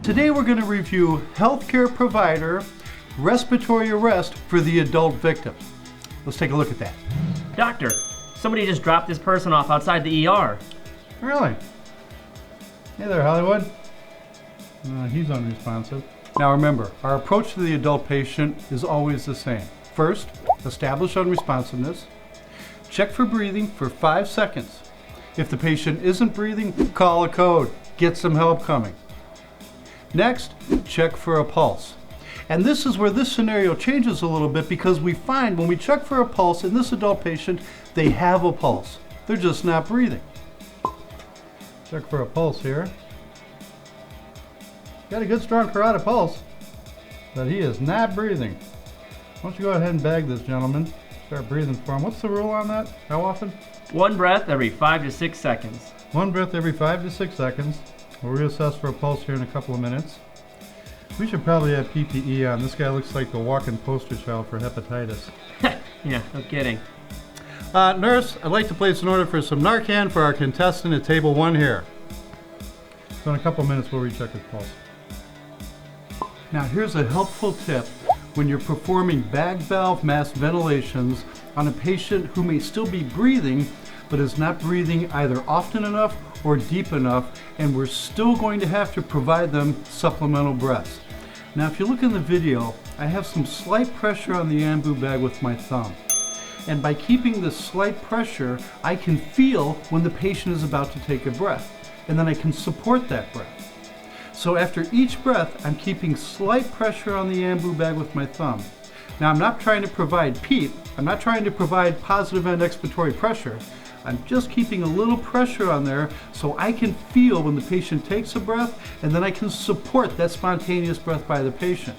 Today we're going to review healthcare provider respiratory arrest for the adult victim. Let's take a look at that. Doctor, somebody just dropped this person off outside the ER. Really? Hey there, Hollywood. He's unresponsive. Now remember, our approach to the adult patient is always the same. First, establish unresponsiveness. Check for breathing for 5 seconds. If the patient isn't breathing, call a code. Get some help coming. Next, check for a pulse. And this is where this scenario changes a little bit, because we find when we check for a pulse in this adult patient, they have a pulse. They're just not breathing. Check for a pulse here. Got a good strong carotid pulse, but he is not breathing. Why don't you go ahead and bag this gentleman. Start breathing for him. What's the rule on that? How often? 1 breath every 5 to 6 seconds. 1 breath every 5 to 6 seconds. We'll reassess for a pulse here in a couple of minutes. We should probably have PPE on. This guy looks like the walking poster child for hepatitis. Yeah, no kidding. Nurse, I'd like to place an order for some Narcan for our contestant at table 1 here. So in a couple of minutes we'll recheck his pulse. Now here's a helpful tip when you're performing bag valve mask ventilations on a patient who may still be breathing but is not breathing either often enough or deep enough, and we're still going to have to provide them supplemental breaths. Now if you look in the video, I have some slight pressure on the ambu bag with my thumb. And by keeping this slight pressure, I can feel when the patient is about to take a breath, and then I can support that breath. So after each breath, I'm keeping slight pressure on the ambu bag with my thumb. Now I'm not trying to provide PEEP, I'm not trying to provide positive end expiratory pressure. I'm just keeping a little pressure on there so I can feel when the patient takes a breath, and then I can support that spontaneous breath by the patient.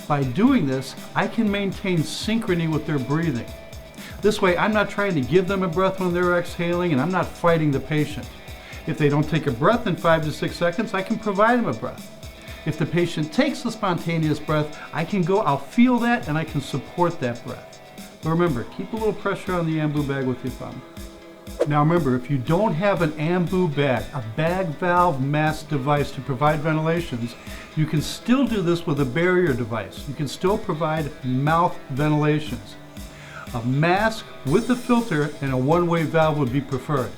By doing this, I can maintain synchrony with their breathing. This way, I'm not trying to give them a breath when they're exhaling, and I'm not fighting the patient. If they don't take a breath in 5 to 6 seconds, I can provide them a breath. If the patient takes a spontaneous breath, I'll feel that and I can support that breath. But remember, keep a little pressure on the ambu bag with your thumb. Now remember, if you don't have an ambu bag, a bag valve mask device to provide ventilations, you can still do this with a barrier device. You can still provide mouth ventilations. A mask with a filter and a one-way valve would be preferred.